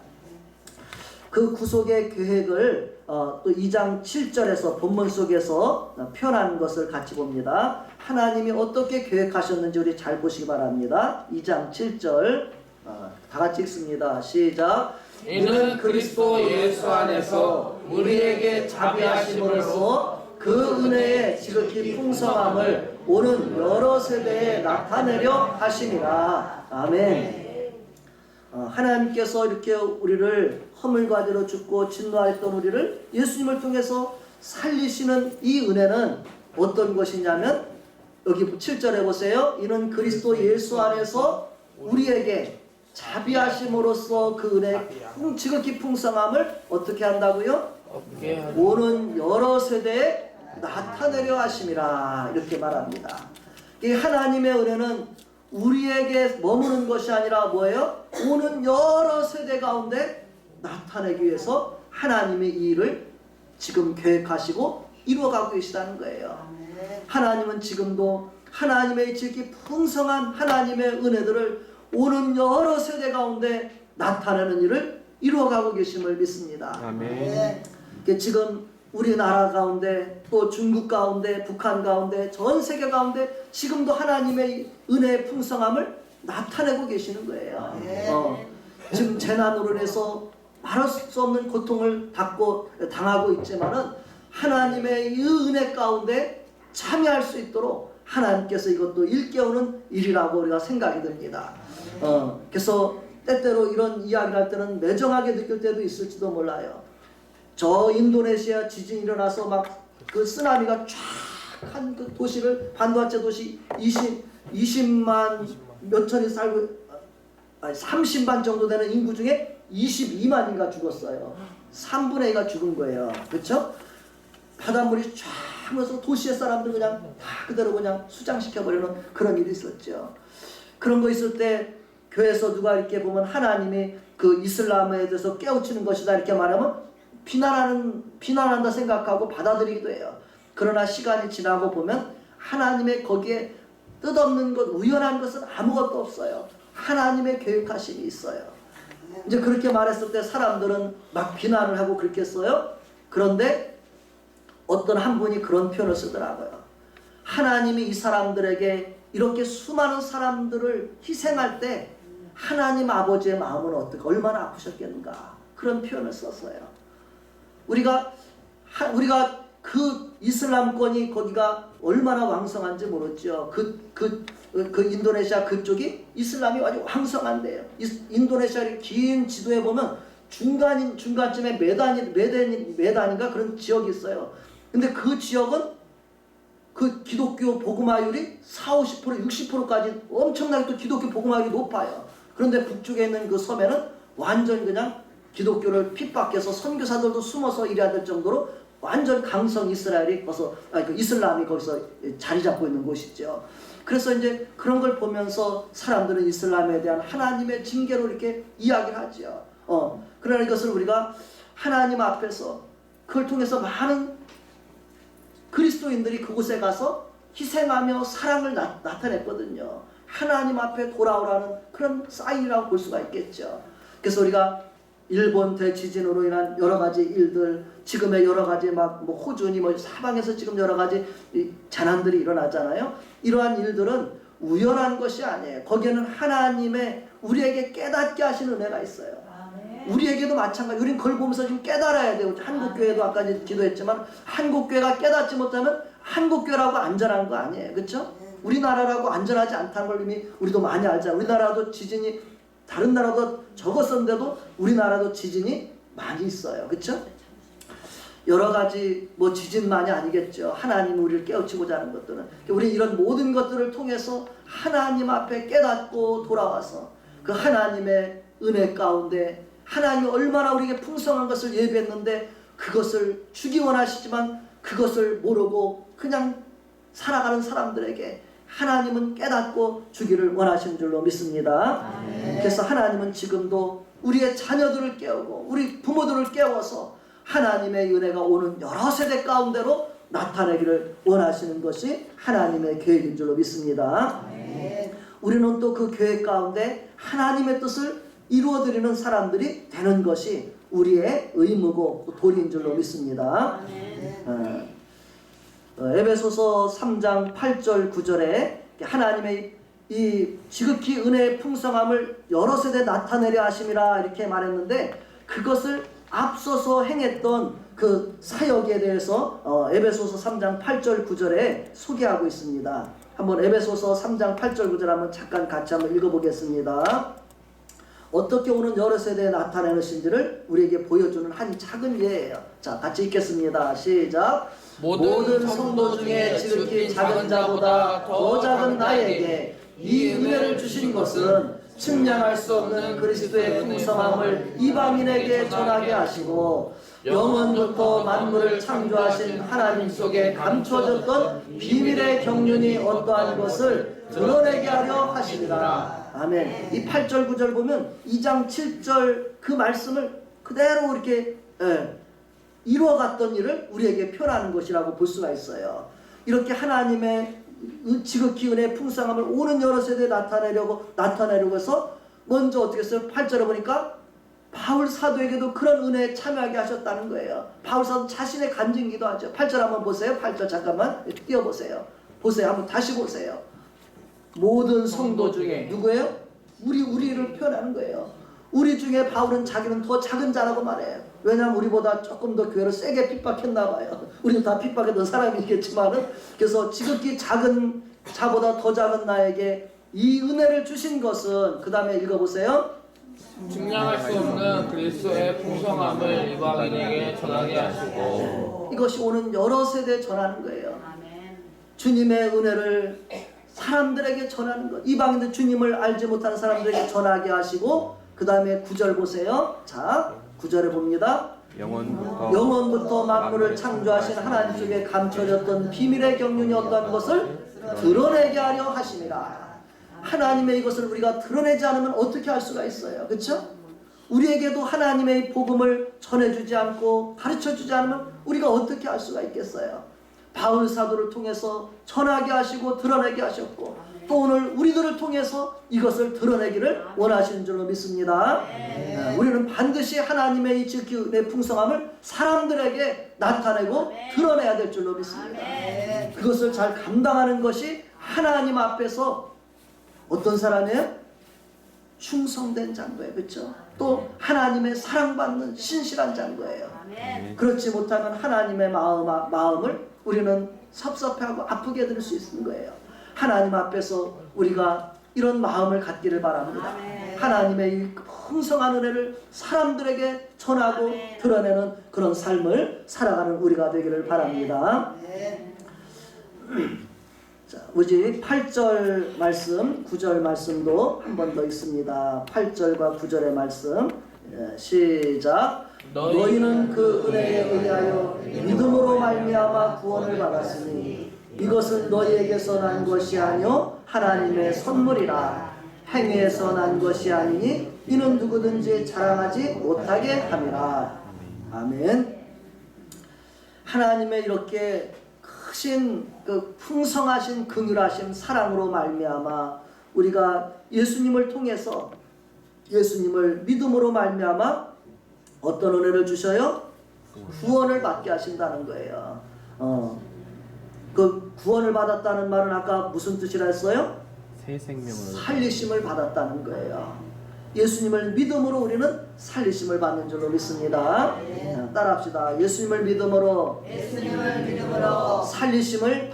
그 구속의 계획을 또 2장 7절에서 본문 속에서 표현한 것을 같이 봅니다. 하나님이 어떻게 계획하셨는지 우리 잘 보시기 바랍니다. 2장 7절 다 같이 읽습니다. 시작. 이는 그리스도 예수 안에서 우리에게 자비하심으로써 그 은혜의 지극히 풍성함을 오는 여러 세대에 나타내려 하심이라. 아멘. 하나님께서 이렇게 우리를 허물과 죄로 죽고 진노하였던 우리를 예수님을 통해서 살리시는 이 은혜는 어떤 것이냐면 여기 7절에 보세요. 이는 그리스도 예수 안에서 우리에게 자비하심으로써 그 은혜의 지극히 풍성함을 어떻게 한다고요? 오는 여러 세대에 나타내려 하심이라 이렇게 말합니다. 이 하나님의 은혜는 우리에게 머무는 것이 아니라 뭐예요? 오는 여러 세대 가운데 나타내기 위해서 하나님의 이 일을 지금 계획하시고 이루어가고 계시다는 거예요. 하나님은 지금도 하나님의 지극히 풍성한 하나님의 은혜들을 오는 여러 세대 가운데 나타내는 일을 이루어가고 계심을 믿습니다. 아멘. 지금 우리나라 가운데 또 중국 가운데 북한 가운데 전 세계 가운데 지금도 하나님의 은혜의 풍성함을 나타내고 계시는 거예요. 지금 재난으로 인해서 말할 수 없는 고통을 당하고 있지만은 하나님의 이 은혜 가운데 참여할 수 있도록 하나님께서 이것도 일깨우는 일이라고 우리가 생각이 듭니다. 그래서 때때로 이런 이야기를 할 때는 매정하게 느낄 때도 있을지도 몰라요. 저 인도네시아 지진이 일어나서 막 그 쓰나미가 쫙 한 그 도시를 반도체 도시 20만 몇천이 살고 30만 정도 되는 인구 중에 22만인가 죽었어요. 3분의 2가 죽은 거예요. 그렇죠? 바닷물이 쫙 하면서 도시의 사람들 그냥 다 그대로 그냥 수장시켜버리는 그런 일이 있었죠. 그런 거 있을 때 교회에서 누가 이렇게 보면 하나님이 그 이슬람에 대해서 깨우치는 것이다 이렇게 말하면 비난한다 생각하고 받아들이기도 해요. 그러나 시간이 지나고 보면 하나님의 거기에 뜻없는 것, 우연한 것은 아무것도 없어요. 하나님의 계획하심이 있어요. 이제 그렇게 말했을 때 사람들은 막 비난을 하고 그렇게 써요. 그런데 어떤 한 분이 그런 표현을 쓰더라고요. 하나님이 이 사람들에게 이렇게 수많은 사람들을 희생할 때 하나님 아버지의 마음은 어떻게 얼마나 아프셨겠는가 그런 표현을 썼어요. 우리가 그 이슬람권이 거기가 얼마나 왕성한지 모르죠. 그 인도네시아 그쪽이 이슬람이 아주 왕성한데요. 인도네시아의 긴 지도에 보면 중간쯤에 메단인가 그런 지역이 있어요. 근데 그 지역은 그 기독교 복음화율이 40, 50%, 60%까지 엄청나게 또 기독교 복음화율이 높아요. 그런데 북쪽에 있는 그 섬에는 완전 그냥 기독교를 핍박해서 선교사들도 숨어서 일해야 될 정도로 완전 강성 이스라엘이 그 이슬람이 거기서 자리 잡고 있는 곳이죠. 그래서 이제 그런 걸 보면서 사람들은 이슬람에 대한 하나님의 징계로 이렇게 이야기를 하죠. 그러나 이것을 우리가 하나님 앞에서 그걸 통해서 많은 그리스도인들이 그곳에 가서 희생하며 사랑을 나타냈거든요. 하나님 앞에 돌아오라는 그런 사인이라고 볼 수가 있겠죠. 그래서 우리가 일본 대지진으로 인한 여러 가지 일들, 지금의 여러 가지 호주니 사방에서 지금 여러 가지 재난들이 일어나잖아요. 이러한 일들은 우연한 것이 아니에요. 거기에는 하나님의 우리에게 깨닫게 하시는 은혜가 있어요. 우리에게도 마찬가지. 우리는 그걸 보면서 좀 깨달아야 돼요. 한국교회도 아까 기도했지만 한국교회가 깨닫지 못하면 한국교회라고 안전한 거 아니에요. 그렇죠? 우리나라라고 안전하지 않다는 걸 이미 우리도 많이 알잖아요. 우리나라도 지진이 다른 나라도 적었었는데도 우리나라도 지진이 많이 있어요. 그렇죠? 여러 가지 지진만이 아니겠죠. 하나님이 우리를 깨우치고자 하는 것들은. 우리 이런 모든 것들을 통해서 하나님 앞에 깨닫고 돌아와서 그 하나님의 은혜 가운데 하나님이 얼마나 우리에게 풍성한 것을 예비했는데 그것을 주기 원하시지만 그것을 모르고 그냥 살아가는 사람들에게 하나님은 깨닫고 주기를 원하시는 줄로 믿습니다. 그래서 하나님은 지금도 우리의 자녀들을 깨우고 우리 부모들을 깨워서 하나님의 은혜가 오는 여러 세대 가운데로 나타내기를 원하시는 것이 하나님의 계획인 줄로 믿습니다. 우리는 또 그 계획 가운데 하나님의 뜻을 이루어드리는 사람들이 되는 것이 우리의 의무고 도리인 줄로 믿습니다. 에베소서 3장 8절 9절에 하나님의 이 지극히 은혜의 풍성함을 여러 세대 나타내려 하심이라 이렇게 말했는데 그것을 앞서서 행했던 그 사역에 대해서 에베소서 3장 8절 9절에 소개하고 있습니다. 한번 에베소서 3장 8절 9절 한번 잠깐 같이 한번 읽어보겠습니다. 어떻게 오는 여러 세대에 나타내는지를 우리에게 보여주는 한 작은 예예요. 자, 같이 읽겠습니다. 시작. 모든 성도 중에 지극히 작은 자보다 더 작은 나에게 이 은혜를 주신 것은 측량할 수 없는 그리스도의 풍성함을 이방인에게 전하게 하시고 영원부터 만물을 창조하신 하나님 속에 감추어졌던 비밀의 경륜이 어떠한 것을 드러내게 하려 하시니라. 아멘. 이 8절 9절 보면 2장 7절 그 말씀을 그대로 이렇게 이루어갔던 일을 우리에게 표현하는 것이라고 볼 수가 있어요. 이렇게 하나님의 지극히 은혜의 풍성함을 오는 여러 세대에 나타내려고 해서 먼저 어떻게 했어요? 8절에 보니까 바울 사도에게도 그런 은혜에 참여하게 하셨다는 거예요. 바울 사도 자신의 간증기도 하죠. 8절 한번 보세요. 8절 잠깐만 띄워보세요. 보세요. 한번 다시 보세요. 모든 성도 중에 누구예요? 우리를 표현하는 거예요. 우리 중에 바울은 자기는 더 작은 자라고 말해요. 왜냐하면 우리보다 조금 더 교회를 세게 핍박했나 봐요. 우리도 다 핍박했던 사람이겠지만은 그래서 지극히 작은 자보다 더 작은 나에게 이 은혜를 주신 것은 그 다음에 읽어보세요. 측량할 수 없는 그리스도의 풍성함을 이방인에게 전하게 하시고 이것이 오는 여러 세대에 전하는 거예요. 주님의 은혜를 사람들에게 전하는 것. 이방인들 주님을 알지 못하는 사람들에게 전하게 하시고 그 다음에 9절 보세요. 자, 9절에 봅니다. 영원부터 만물을 창조하신 하나님 속에 감춰졌던 비밀의 경륜이 어떠한 것을 드러내게 하려 하심이라. 하나님의 이것을 우리가 드러내지 않으면 어떻게 할 수가 있어요? 그렇죠? 우리에게도 하나님의 복음을 전해주지 않고 가르쳐주지 않으면 우리가 어떻게 할 수가 있겠어요? 바울 사도를 통해서 전하게 하시고 드러내게 하셨고 또 오늘 우리들을 통해서 이것을 드러내기를 원하시는 줄로 믿습니다. 우리는 반드시 하나님의 이 지극히 풍성함을 사람들에게 나타내고 드러내야 될 줄로 믿습니다. 그것을 잘 감당하는 것이 하나님 앞에서 어떤 사람이에요? 충성된 장로예요. 그렇죠? 또 하나님의 사랑받는 신실한 장로예요. 그렇지 못하면 하나님의 마음을 우리는 섭섭해하고 아프게 들을 수 있는 거예요. 하나님 앞에서 우리가 이런 마음을 갖기를 바랍니다. 하나님의 이 풍성한 은혜를 사람들에게 전하고 드러내는 그런 삶을 살아가는 우리가 되기를 바랍니다. 자, 우리 8절 말씀, 9절 말씀도 한 번 더 있습니다. 8절과 9절의 말씀 시작. 너희는 그 은혜에 의하여 믿음으로 말미암아 구원을 받았으니 이것은 너희에게서 난 것이 아니요 하나님의 선물이라. 행위에서 난 것이 아니니 이는 누구든지 자랑하지 못하게 함이라. 아멘. 하나님의 이렇게 크신 그 풍성하신 긍휼하심 사랑으로 말미암아 우리가 예수님을 통해서 예수님을 믿음으로 말미암아 어떤 은혜를 주셔요? 구원을 받게 하신다는 거예요. 그 구원을 받았다는 말은 아까 무슨 뜻이라 했어요? 새 생명으로 살리심을 받았다는 거예요. 예수님을 믿음으로 우리는 살리심을 받는 줄로 믿습니다. 따라합시다. 예수님을 믿음으로 살리심을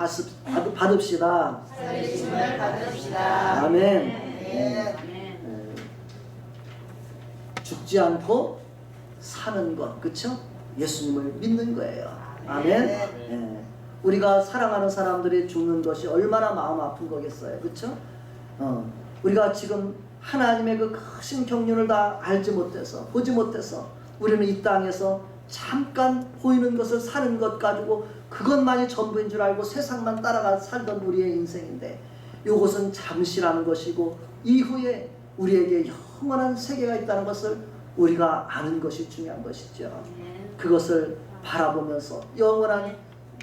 받읍시다. 아멘. 죽지 않고 사는 것, 그렇죠? 예수님을 믿는 거예요. 아멘. 우리가 사랑하는 사람들이 죽는 것이 얼마나 마음 아픈 거겠어요, 그렇죠? 우리가 지금 하나님의 그 크신 경륜을 다 알지 못해서 보지 못해서 우리는 이 땅에서 잠깐 보이는 것을 사는 것 가지고 그것만이 전부인 줄 알고 세상만 따라가 살던 우리의 인생인데 이것은 잠시라는 것이고 이후에 우리에게 영원한 세계가 있다는 것을 우리가 아는 것이 중요한 것이죠. 그것을 바라보면서 영원한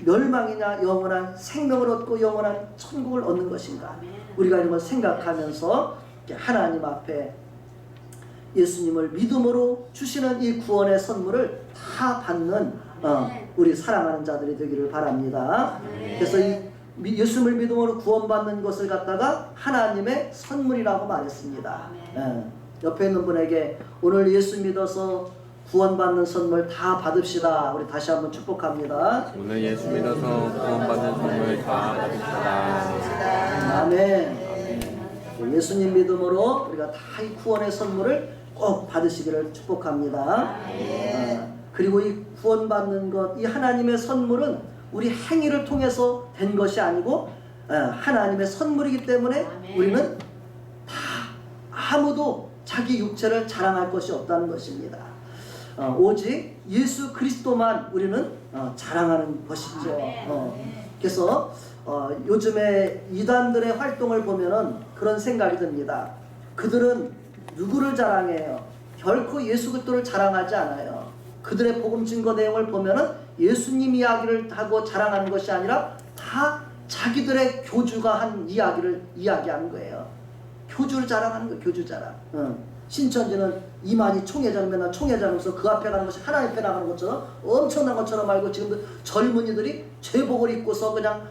멸망이냐 영원한 생명을 얻고 영원한 천국을 얻는 것인가 우리가 이런 걸 생각하면서 하나님 앞에 예수님을 믿음으로 주시는 이 구원의 선물을 다 받는 우리 사랑하는 자들이 되기를 바랍니다. 그래서 이 예수님을 믿음으로 구원받는 것을 갖다가 하나님의 선물이라고 말했습니다. 옆에 있는 분에게 오늘 예수 믿어서 구원받는 선물 다 받읍시다. 우리 다시 한번 축복합니다. 오늘 예수 믿어서 구원받는 선물 다 받읍시다. 아멘. 예수님 믿음으로 우리가 다 이 구원의 선물을 꼭 받으시기를 축복합니다. 그리고 이 구원받는 것, 이 하나님의 선물은 우리 행위를 통해서 된 것이 아니고 하나님의 선물이기 때문에 우리는 다 아무도 자기 육체를 자랑할 것이 없다는 것입니다. 오직 예수 그리스도만 우리는 자랑하는 것이죠. 그래서 요즘에 이단들의 활동을 보면은 그런 생각이 듭니다. 그들은 누구를 자랑해요? 결코 예수 그리스도를 자랑하지 않아요. 그들의 복음 증거 내용을 보면은 예수님 이야기를 하고 자랑하는 것이 아니라 다 자기들의 교주가 한 이야기를 이야기하는 거예요. 교주를 자랑하는 거예요. 교주 자랑. 신천지는 이만희 총회장 맨날 총회장으로서 그 앞에 가는 것이 하나님 앞에 나가는 것처럼 엄청난 것처럼 알고 지금도 젊은이들이 제복을 입고서 그냥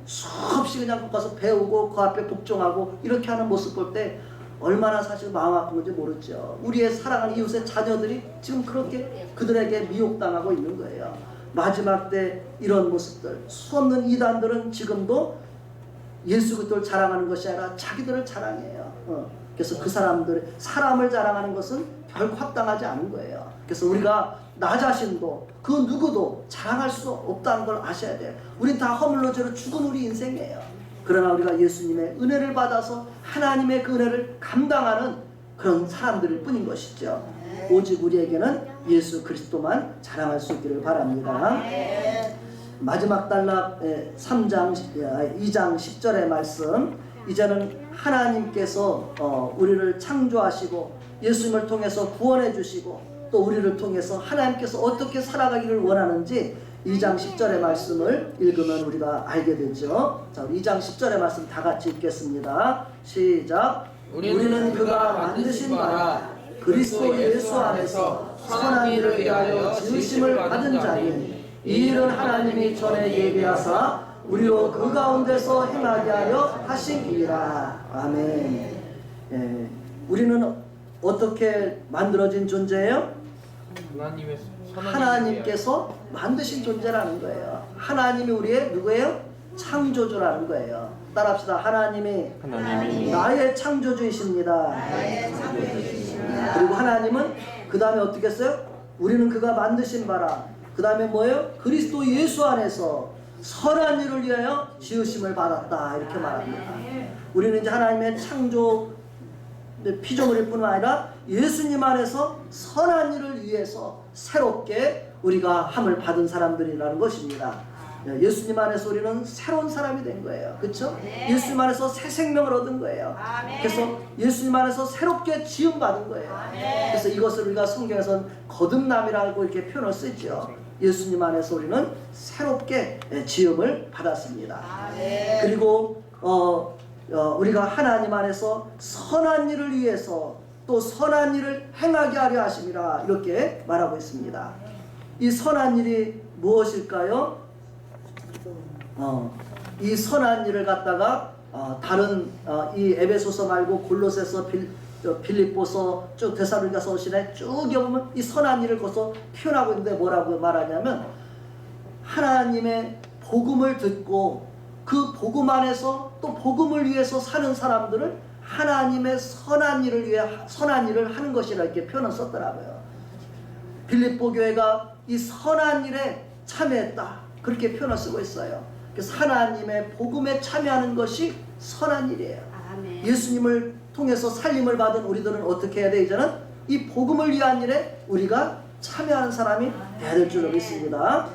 수없이 그냥 가서 배우고 그 앞에 복종하고 이렇게 하는 모습 볼 때 얼마나 사실 마음 아픈 건지 모르죠. 우리의 사랑하는 이웃의 자녀들이 지금 그렇게 그들에게 미혹당하고 있는 거예요. 마지막 때 이런 모습들 수없는 이단들은 지금도 예수 그리스도를 자랑하는 것이 아니라 자기들을 자랑해요. 그래서 그 사람들 사람을 자랑하는 것은 결코 합당하지 않은 거예요. 그래서 우리가 나 자신도 그 누구도 자랑할 수 없다는 걸 아셔야 돼요. 우린 다 허물로 죄로 죽은 우리 인생이에요. 그러나 우리가 예수님의 은혜를 받아서 하나님의 그 은혜를 감당하는 그런 사람들일 뿐인 것이죠. 오직 우리에게는 예수 그리스도만 자랑할 수 있기를 바랍니다. 마지막 단락 2장 10절의 말씀. 이제는 하나님께서 우리를 창조하시고 예수님을 통해서 구원해 주시고 또 우리를 통해서 하나님께서 어떻게 살아가기를 원하는지 2장 10절의 말씀을 읽으면 우리가 알게 되죠. 자, 2장 10절의 말씀 다 같이 읽겠습니다. 시작. 우리는 그가 만드신 바라 그리스도 예수 안에서 선한 일을 위하여 지으심을 받은 자니 이 일은 하나님이 전에 예비하사 우리로 그 가운데서 행하게 하려 하심이라. 아멘. 예, 우리는 어떻게 만들어진 존재예요? 하나님의 선한 하나님께서 만드신 존재라는 거예요. 하나님이 우리의 누구예요? 창조주라는 거예요. 따라합시다. 하나님이 나의 창조주이십니다. 그리고 하나님은 그 다음에 어떻게 했어요? 우리는 그가 만드신 바라. 그 다음에 뭐예요? 그리스도 예수 안에서 선한 일을 위하여 지으심을 받았다. 이렇게 말합니다. 우리는 이제 하나님의 창조 피조물일 뿐만 아니라 예수님 안에서 선한 일을 위해서 새롭게 우리가 함을 받은 사람들이라는 것입니다. 예수님 안에서 우리는 새로운 사람이 된 거예요. 그렇죠? 예수님 안에서 새 생명을 얻은 거예요. 그래서 예수님 안에서 새롭게 지음받은 거예요. 그래서 이것을 우리가 성경에서는 거듭남이라고 이렇게 표현을 쓰죠. 예수님 안에서 우리는 새롭게 지음을 받았습니다. 그리고 우리가 하나님 안에서 선한 일을 위해서 또 선한 일을 행하게 하려 하심이라 이렇게 말하고 있습니다. 이 선한 일이 무엇일까요? 이 선한 일을 갖다가 다른 이 에베소서 말고 골로새서, 빌립보서, 쭉 데살로니가서시에 쭉 보면 이 선한 일을 거기서 표현하고 있는데 뭐라고 말하냐면 하나님의 복음을 듣고 그 복음 안에서 또 복음을 위해서 사는 사람들을 하나님의 선한 일을 위해 선한 일을 하는 것이라 이렇게 표현을 썼더라고요. 빌립보 교회가 이 선한 일에 참여했다 그렇게 표현을 쓰고 있어요. 그래서 하나님의 복음에 참여하는 것이 선한 일이에요. 아멘. 예수님을 통해서 살림을 받은 우리들은 어떻게 해야 돼? 이제는 이 복음을 위한 일에 우리가 참여하는 사람이 돼야 될 줄로 믿습니다.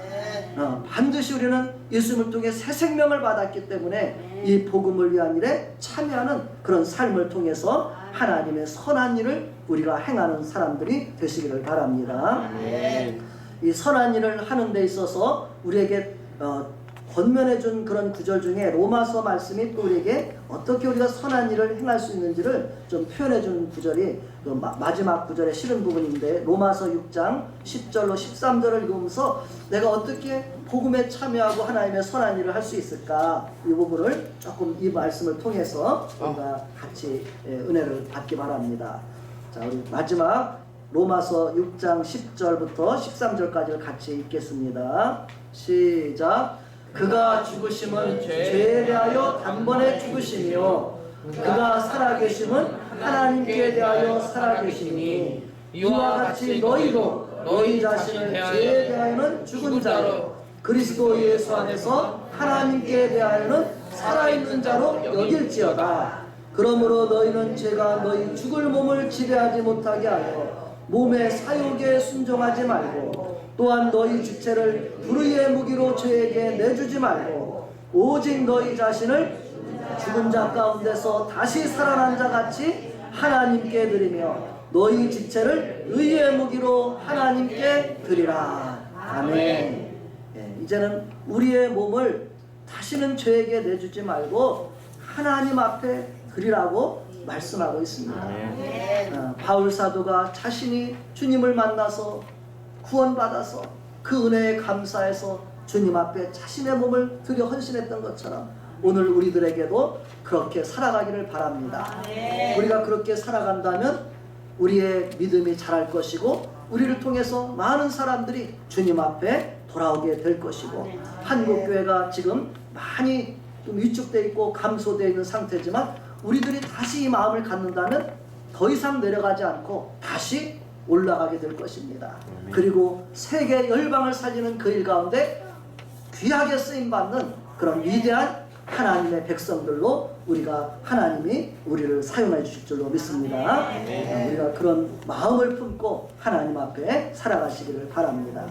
반드시 우리는 예수님을 통해 새 생명을 받았기 때문에 이 복음을 위한 일에 참여하는 그런 삶을 통해서 하나님의 선한 일을 우리가 행하는 사람들이 되시기를 바랍니다. 이 선한 일을 하는 데 있어서 우리에게 권면해 준 그런 구절 중에 로마서 말씀이 또 우리에게 어떻게 우리가 선한 일을 행할 수 있는지를 좀 표현해 준 구절이 그 마지막 구절에 실은 부분인데 로마서 6장 10절로 13절을 읽으면서 내가 어떻게 복음에 참여하고 하나님의 선한 일을 할 수 있을까 이 부분을 조금 이 말씀을 통해서 우리가 같이 은혜를 받기 바랍니다. 자, 우리 마지막 로마서 6장 10절부터 13절까지를 같이 읽겠습니다. 시작. 그가 죽으심은 죄에 대하여 단번에 죽으시며 그가 살아계심은 하나님께 대하여 살아계시니 이와 같이 너희도 너희 자신을 죄에 대하여는 죽은 자로 그리스도 예수 안에서 하나님께 대하여는 살아있는 자로 여길지어다. 그러므로 너희는 죄가 너희 죽을 몸을 지배하지 못하게 하여 몸의 사욕에 순종하지 말고 또한 너희 지체를 불의의 무기로 죄에게 내주지 말고 오직 너희 자신을 죽은 자 가운데서 다시 살아난 자 같이 하나님께 드리며 너희 지체를 의의 무기로 하나님께 드리라. 아멘. 이제는 우리의 몸을 다시는 죄에게 내주지 말고 하나님 앞에 드리라고 말씀하고 있습니다. 바울 사도가 자신이 주님을 만나서 구원받아서 그 은혜에 감사해서 주님 앞에 자신의 몸을 드려 헌신했던 것처럼 오늘 우리들에게도 그렇게 살아가기를 바랍니다. 우리가 그렇게 살아간다면 우리의 믿음이 자랄 것이고 우리를 통해서 많은 사람들이 주님 앞에 돌아오게 될 것이고 한국교회가 지금 많이 좀 위축되어 있고 감소되어 있는 상태지만 우리들이 다시 이 마음을 갖는다면 더 이상 내려가지 않고 다시 올라가게 될 것입니다. 그리고 세계 열방을 살리는 그 일 가운데 귀하게 쓰임받는 그런 위대한 하나님의 백성들로 우리가 하나님이 우리를 사용해 주실 줄로 믿습니다. 우리가 그런 마음을 품고 하나님 앞에 살아가시기를 바랍니다.